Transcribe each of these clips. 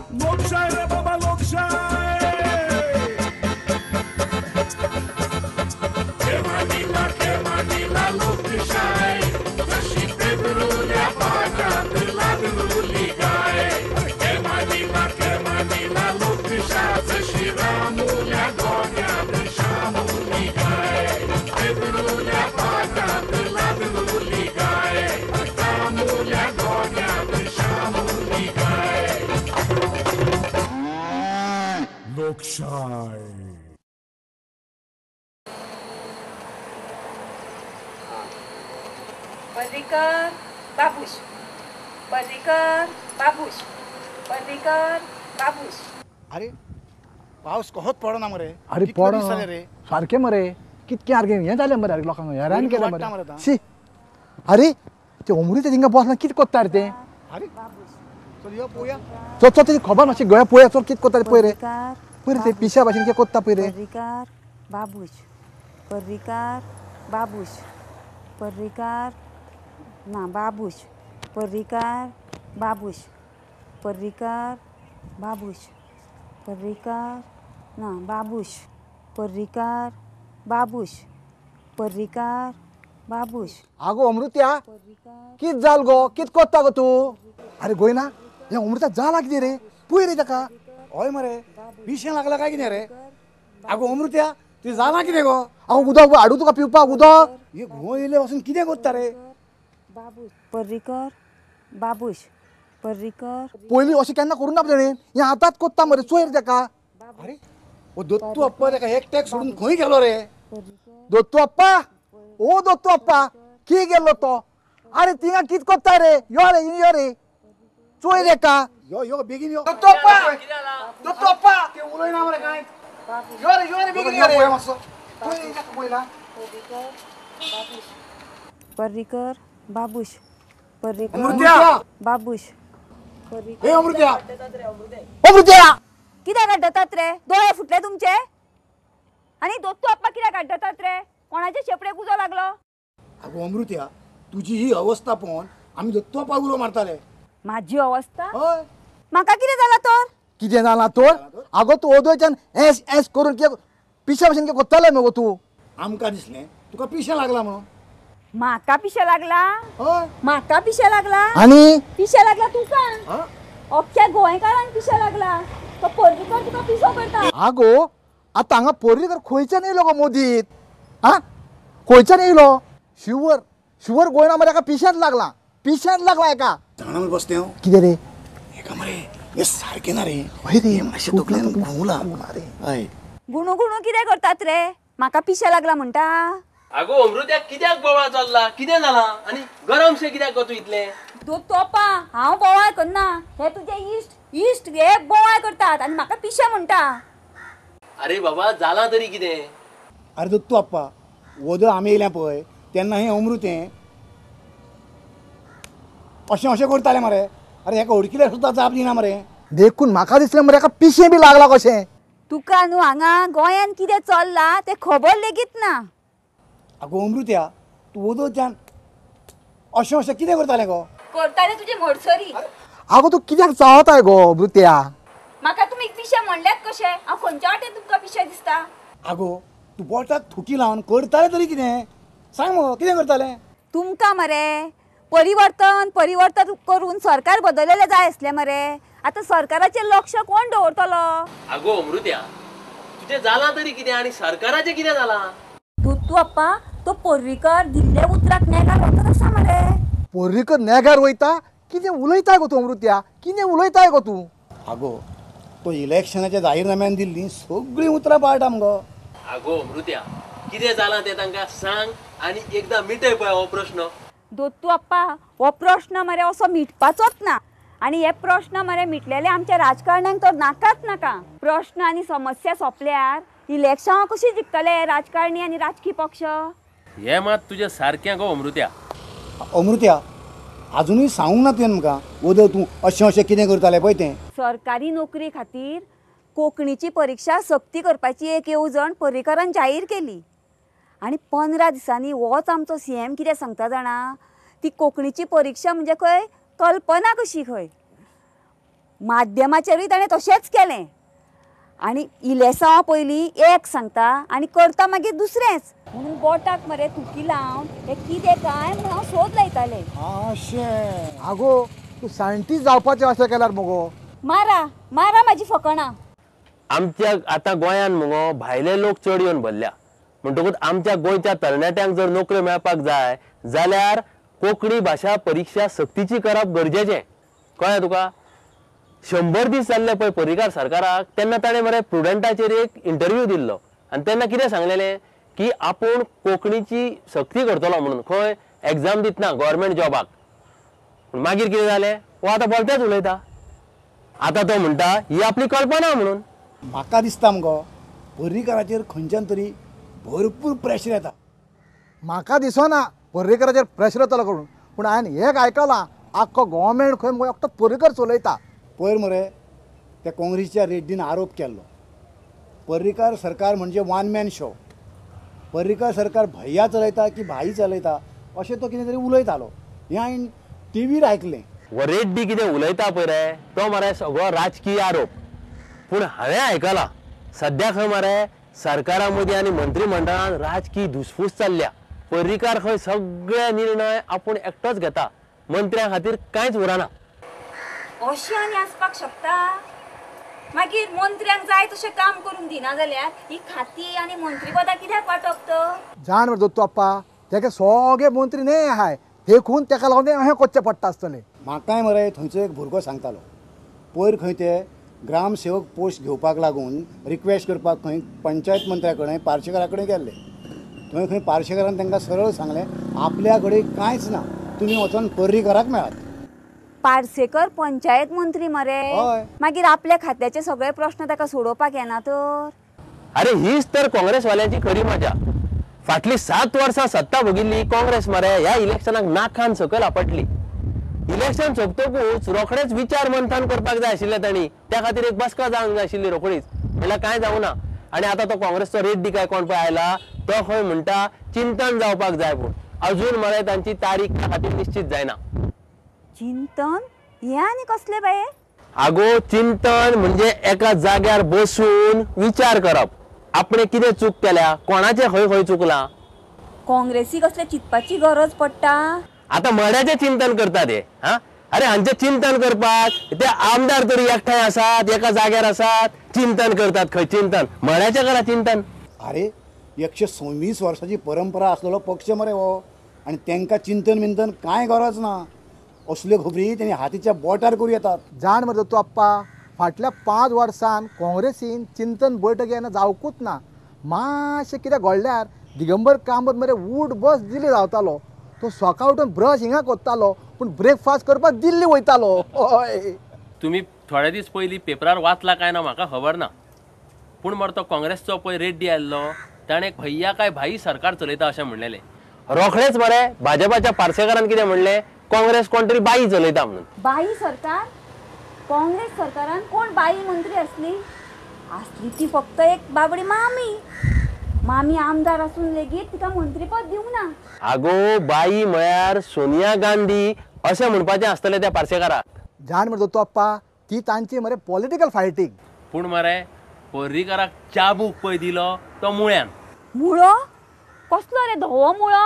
लोकशाही रे बाबा लोकशाही खेमानीला लोकशाही जशी पेबरूल्या पाटात लागलेली गाय खेमानीला लोकशाही जशी रामुल्या गोट्यात शामुली गाय पेबरूल्या पाटात लागलेली गाय रामुल्या गोट्यात शामुली गाय लोकशाही पर्रीकर बाबूश पर्रीकर बाबूश पर्रीकर बाबूश. अरे पाऊस कहत पडना मरे. अरे कितले पड दीस जाले रे. सारखे मरे कितके आर्गे हें जालें मरे लोकांक हैरान केलें वाटता मरे मरे आतां. शी अरे ते ओमरी ते थिंगा बसला कितें कोत्ता रे ते अरे चल यो पोया. चल चल तेजी खबर मातशी गोंया पळया चल कितें कोत्ता रे पळय रे पर्रीकर पळय रे ते पिशा भाशेन कितें कोत्ता पळय रे पर्रीकर बाबूश पर्रीकर बाबूश पर्रीकर ना बाबूश पर्रीकर बाबूश पर्रीकर बाबूश पर्रीकर ना बाबूश पर्रीकर बाबूश पर्रीकर बाबूश आगो अमृत्या पर्रीकर कित जाल गो कित कोत्ता गो तूं अरे गोयना हे अमृता जाला कितें रे पळय रे ताका हय मरे पिशें लागला काय कितें रे. आगो अमृत्या ती जाला कितें गो. हांव उदक हाडू तुका पिवपाक उदक हे घो येयले वचून कितें करता रे. बाबूश पर्रीकर बाबूश पर्रीकर पयलीं अशें केन्ना करूं ना तेणें हें आतांच कोत्ता मरे चोय रे ताका अरे ओ दोत्तू अप्पा ताका एकट्याक सोडून खंय गेलो रे. दोत्तू अप्पा ओ दोत्तू अप्पा खी गेल्लो तो अरे थिंगा कित कोत्ता रे यो रे चोय रे का यो यो बेगीन यो. दोत्तू अप्पा ते उलयना मरे कांय. यो रे बेगीन यो रे मातसो. पर्रीकर बाबूश पर्रीकर अमृत्या बाबूश हे अमृत्या अमृत्या कित्याक काडटात रे दोळे फुटले तुमचे आनी दोत्तू अप्पा कित्याक काडटात रे कोणाचे शेपडेक उजो लागलो. आगो अमृत्या तुजी ही अवस्था पळोवन आमी दोत्तो अप्पा उलो मारताले. म्हाजी अवस्था हय म्हाका कितें जालां तर कितें जालां तर आगो तूं ओदयच्यान एस एस करून कितें पिशा भशेन कितें कोत्ताले मगो तूं आमकां दिसलें तुका पिशें लागला म्हणून. म्हाका पिशे लागला हय म्हाका पिशे लागला आनी पिशे लागला तुका हा अख्ख्या गोंयकारांक पिशे लागला तो पर्रीकर तुका पिसो करता. आगो आतां हांगा पर्रीकर खंयच्यान येयलो गो मोदीत आ खंयच्यान येयलो शुवर शुवर गोंयना मरे एका पिश्यांत लागला एका जाणा मरे बसते हांव. कितें रे हेका मरे हे सारकें ना रे. हय रे हे मातशें तकलेन घुंवला रे हय. गुणू गुणू कितें करतात रे म्हाका पिशे लागला म्हणटा. आगो अमृत्याक कित्याक बोवाळ चल्ला कितें जालां आनी गरमशें कित्याक गो तूं इतलें. तोपा हांव बोवाळ करना हे तुजे इश्ट हे बोवाळ करतात आनी म्हाका पिशे म्हणटा. अरे बाबा जालां तरी कितें. अरे दोत्तू अप्पा वद आमी येयल्या पळय तेन्ना हें अमृतें अशें अशें करतालें मरे. अरे हेका हडकिल्यार सुद्दां जाप दिना मरे. देखून म्हाका दिसलें मरे एका पिशें बी लागला कशें. तुका न्हू हांगा गोंयान कितें चल्लां तें खबर लेगीत ना. आगो अमृत्या तूं वदच्यान अशें अशें कितें करतालें गो. करताले तुजे मडसरी आगो तूं कित्याक चावताय गो भृत्या. म्हाका तुमी पिशे म्हणल्यात कशें हांव खंयच्या वाटेन तुमकां पिशे दिसता. आगो तूं बोटाक थुकी लावन करतालें तरी कितें सांग मगो कितें करतालें. तुमकां मरे परिवर्तन करून सरकार बदललेलें जाय आसलें मरे. आतां सरकाराचेर लक्ष कोण दवरतलो. आगो अमृत्या तुजें जालां तरी कितें आनी सरकाराचें कितें जालां. तू अप्पा तो पर्रीकर दिल्ले उतराक नेगार वचत आसा मरे. पर्रीकर नेगार वयता कितें उलयताय गो तूं अमृत्या कितें उलयताय गो तूं. आगो तो इलेक्शनाच्या जाहीरनाम्यान दिल्लीं सगळीं उतरां पाळटा मगो. आगो अमृत्या कितें जालां तें तांकां सांग आनी एकदां मिटय पळय हो प्रश्न. दोत्तू अप्पा हो प्रश्न मरे असो मिटपाचोच ना आनी हे प्रश्न मरे मिटलेले आमच्या राजकारण्यांक तर नाकाच नाका. प्रश्न आनी समस्या सोंपल्यार इलेक्शनां कशी जिखतले राजकारणी आनी राजकीय पक्ष. हें मात तुजें सारकें गो अमृत्या. अमृत्या अजुनूय सांगूंक ना तुवें म्हाका वद तूं अशें अशें कितें करतालें पळय तें. सरकारी नोकरी खातीर कोंकणीची परीक्षा सक्ती करपाची एक येवजण पर्रीकरान जाहीर केली आनी 15 दिसांनी होच आमचो CM कितें सांगता जाणा ती कोंकणीची परीक्षा म्हणजे खंय कल्पना कशी खंय. माध्यमाचेरूय ताणें तशेंच केलें आनी इलेसां पयलीं एक सांगता आनी करता मागीर दुसरेंच म्हणून बोटाक मरे थुकी लावन हें कितें काय म्हणून हांव सोद लायतालें. अशें आगो तूं सायंटिस्ट जावपाचें अशें केल्यार मुगो. मारा मारा म्हाजी फकाणां. आमच्या आतां गोंयान मुगो भायले लोक चड येवन भरल्या म्हणटकूच आमच्या गोंयच्या तरणाट्यांक जर नोकऱ्यो मेळपाक जाय जाल्यार कोंकणी भाशा परीक्षा सक्तीची करप गरजेचें. कळ्ळें तुका? 100 दीस जाल्ले पळय पर्रीकार सरकाराक तेन्ना ताणें मरे प्रुडंटाचेर एक इंटरव्यू दिल्लो आनी तेन्ना कितें सांगलेलें की आपूण कोंकणीची सक्ती करतलो म्हणून खंय एग्जाम दितना गव्हर्मेंट जॉबाक. मागीर कितें जालें? हो आतां बोलतेच उलयता. आतां तो म्हणटा ही आपली कल्पना म्हणून. म्हाका दिसता मुगो पर्रीकाराचेर खंयच्यान तरी भरपूर प्रेशर येता. म्हाका दिसना पर्रीकाराचेर प्रेशर येतलो करून, पूण हांवें एक आयकलां आख्खो गोवोरमेंट खंय मुगो एकटो पर्रीकार चलयता. पयर मरे त्या काँग्रेसच्या रेड्डीन आरोप केल्लो पर्रीकार सरकार म्हणजे वन मॅन शो. पर्रीकार सरकार भैया चलयता की भाई चलयता अशें तो कितें तरी उलयतालो. हें हांवें टीव्हीर आयकलें. हो रेड्डी कितें उलयता पळय रे तो मरे सगळो राजकीय आरोप. पूण हांवें आयकलां सद्या खंय मरे सरकारा मदीं आनी मंत्रिमंडळान राजकीय धुसफूस चल्ल्या. पर्रीकार खंय सगळे निर्णय आपूण एकटोच घेता, मंत्र्यां खातीर कांयच उरना. अशें आनी आसपाक शकता? मागीर मंत्र्यांक जाय तशें काम करून दिना जाल्यार ही खाती आनी मंत्रीपदां कित्याक वांटप तर? जाण मरे दोत्तू आप्पा तेगे सगळे मंत्री न्हय आहाय देखून तेका लागून अहें करचें पडटा आसतलें. म्हाकाय मरे थंयचो एक भुरगो सांगतालो पयर खंय ते ग्रामसेवक पोस्ट घेवपाक लागून रिक्वेस्ट करपाक खंय पंचायत मंत्र्या कडेन पार्सेकरा कडेन गेल्ले. थंय खंय पार्सेकरान तांकां सरळ सांगलें आपल्या कडेन कांयच ना, तुमी वचोन पर्रीकाराक मेळात. पार्सेकर पंचायत मंत्री मरे. हय. मागीर आपल्या खात्याचे सगळे प्रश्न ताका सोडोवपाक येना तर? अरे हीच तर काँग्रेसवाल्यांची खरी मजा. फाटली 7 वर्सां सत्ता भोगिल्ली काँग्रेस मरे ह्या इलेक्शनाक नाकान सकयल आपटली. इलेक्शन सोंपतकूच रोखडेच विचार मंथन करपाक जाय आशिल्लें तांणी. त्या खातीर एक बसका जावंक जाय आशिल्ली रोखडीच, म्हणल्यार कांय जावना. आनी आतां तो काँग्रेसचो रेड्डी काय कोण पळय आयला तो खंय म्हणटा चिंतन जावपाक जाय पूण अजून मरे तांची तारीख त्या खातीर निश्चित जायना. चिंतन हे आनी कसले बाये? आगो चिंतन म्हणजे एका जाग्यार बसून विचार करप आपणे कितें चूक केल्या, कोणाचे खंय खंय चुकलां. काँग्रेसी कसले चिंतपाची गरज पडटा? आता मड्याचे चिंतन करतात हे. हा अरे हांचे चिंतन करपाक ते आमदार तरी एकठांय आसात, एका जाग्यार आसात, चिंतन करतात. खंय चिंतन? मड्याचे करा चिंतन. अरे 126 वर्साची परंपरा असलेलो पक्ष मरे हो आनी तांकां चिंतन विंतन कांय गरज ना. असल्यो खबरी तेणी हातीच्या बोटार करूं येतात. जाण मरे दोत्तू आप्पा फाटल्या 5 वर्सान काँग्रेसीन चिंतन बैठक येना जावकूच ना. मातशें कितें घडल्यार दिगंबर कामत मरे उठ बस दिल्ली रावतालो. तो सकाळ उठून ब्रश हिंगा कोत्तालो पूण ब्रेकफास्ट करपाक दिल्ली वयतालो. हय तुम्ही थोडे दीस पयलीं पेपरार वाचला काय ना म्हाका खबर ना, पूण मरे तो काँग्रेसचो पळय रेड्डी आयल्लो ताणें भैया काय भाई सरकार चलयता अशें म्हणलेलें. रोखडेच मरे भाजपाच्या पार्सेकरान कितें म्हणलें काँग्रेस कोण तरी बाई चलयता म्हणून. बाई सरकार? काँग्रेस सरकारान कोण बाई मंत्री असली? ती फक्त एक बाबडी मामी. मामी आमदार असून लेगीत तिका मंत्रीपद दिवंक ना. आगो बाई म्हळ्यार सोनिया गांधी अशें म्हणपाचें आसतलें त्या पार्सेकाराक. जाण मरे दोत्तू आप्पा ती तांची मरे पॉलिटिकल फायटींग. पूण मरे पर्रीकाराक चाबूक पळय दिलो तो मुळ्यान. मुळो? कसलो रे धवो मुळो?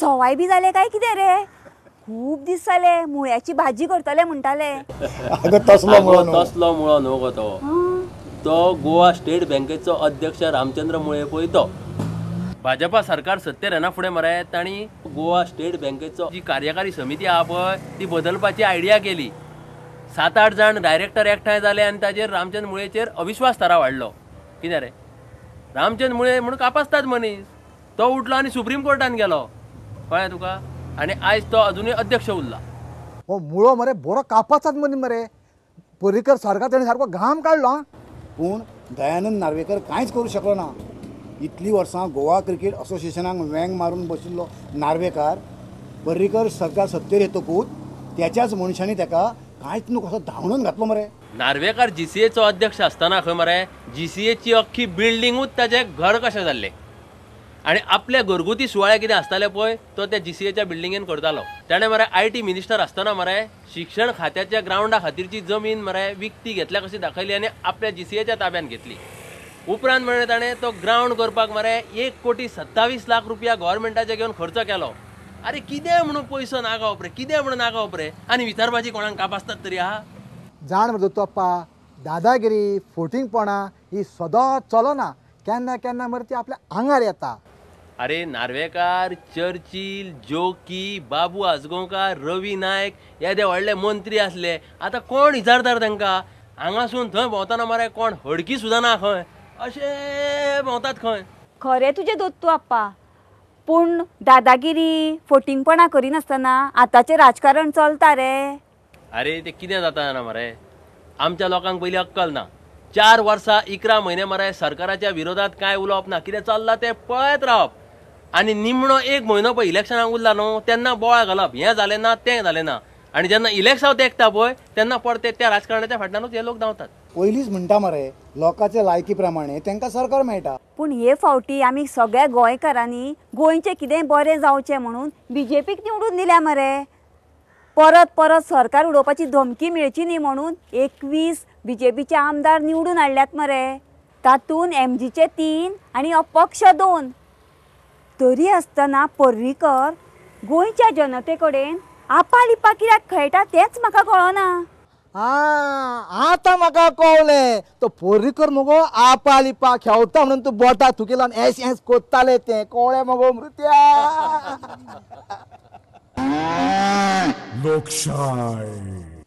सवाय बी जाले काय कितें रे? खूब दीस जाले मुळ्याची भाजी करतले म्हणटाले. अगं तसलो मुळो न्हू. तसलो मुळो न्हू गो तो. तो गोवा स्टेट बँकेचो अध्यक्ष रामचंद्र मुळे पळय तो. भाजपा सरकार सत्तेर येना फुडें मरे तांणी गोवा स्टेट बँकेचो जी कार्यकारी समिती आहा पळय ती बदलपाची आयडिया केली. 7-8 जाण डायरेक्टर एकठांय जाले आनी ताचेर रामचंद्र मुळेचेर अविश्वास थाराव हाडलो. कितें रे रामचंद्र मुळे म्हणून कापासतात मनीस. तो उठलो आनी सुप्रीम कोर्टान गेलो. कळ्ळें तुका? आनी आयज तो अजुनूय अध्यक्ष उरला. हो मुळो मरे बरो कापाचाच मनीस मरे. पर्रीकर सरकार ताणें सारको घाम काडलो. पूण दयानंद नार्वेकर कांयच करूं शकलो ना. इतलीं वर्सां गोवा क्रिकेट असोसिएशनाक वेंग मारून बशिल्लो नार्वेकार पर्रीकर सरकार सत्तेर येतकूच त्याच्याच मनशांनी ताका कांयच न्हू कसो धांवडून घातलो मरे. नार्वेकार GCAचो अध्यक्ष आसतना खंय मरे GCAची अख्खी बिल्डिंगूच ताचें घर कशें जाल्लें. आणि आपल्या घरगुती सुवाळे कितें आसताले पळय तो त्या GCAच्या बिल्डिंगेन करतालो. ताणें मरे IT मिनिस्टर आसतना मरे शिक्षण खात्याच्या ग्राउंडा खातीरची जमीन मरे विकती घेतल्या कशी दाखयली आनी आपल्या GCAच्या ताब्यात घेतली. उपरांत मरे ताणें तो ग्राउंड करपाक मरे 1,27,00,000 रुपया गव्हर्मेंटाचे घेवन खर्च केलो. अरे कितें म्हणून पयसो नागावप रे, कितें म्हणून नागावप रे, आनी विचारपाची कोणाक कापासतात तरी आहा. जाण मरे दोतोप्पा, दादागिरी फोटिंगपणां ही सदांच चलना, केन्ना केन्ना मरे ती आपल्या आंगार येता. अरे नार्वेकार, चर्चिल, जोकी, बाबू आजगांवकार, रवी नायक येदे व्हडले मंत्री असले. आता कोण विचारतात तांकां? हांगासून थंय भोंवतना मरे कोण हडकी सुद्दां ना खंय, अशे भोंवतात खंय. खरें तुजें दोत्तू आप्पा, पूण दादागिरी फोटिंगपणां करिनासतना आतांचें राजकारण चलता रे. अरे ते कितें जाता जाणा मरे, आमच्या लोकांक पयलीं अक्कल ना. 4 वर्सां 11 म्हयने मरे सरकाराच्या विरोधात काय उलोवप ना, कितें चल्लां तें पळयत रावप. आनी निमणो 1 म्हयनो पळय इलेक्शनाक उरला न्हू तेन्ना बोवाळ घालप, हें जालें ना तें जालें ना. आनी जेन्ना इलेक्शन तेंकता पळय तेन्ना परते त्या राजकारणाच्या फाटल्यानूच हे लोक धांवतात. पयलींच म्हणटा मरे लोकांच्या लायकी प्रमाणे तांकां सरकार मेळटा. पूण हे फावटी आमी सगळ्या गोंयकारांनी गोंयचें कितें बरें जावचें म्हणून BJPक निवडून दिल्या मरे. परत परत सरकार उडोवपाची धमकी मेळची न्ही म्हणून 21 BJPचे आमदार निवडून हाडल्यात मरे. तातूंत MGचे 3 आनी अपक्ष 2. तरी आसतना पर्रीकर गोंयच्या जनते कडेन आपालिपा कित्याक खेळटा तेंच म्हाका कळना. आतां म्हाका कळलें, तो पर्रीकर मगो आपालिपा खेळटा म्हणून तूं बोटां थुकी लावन एस कोत्ताले तें कळ्ळें मगो मृत्या. लोकशाही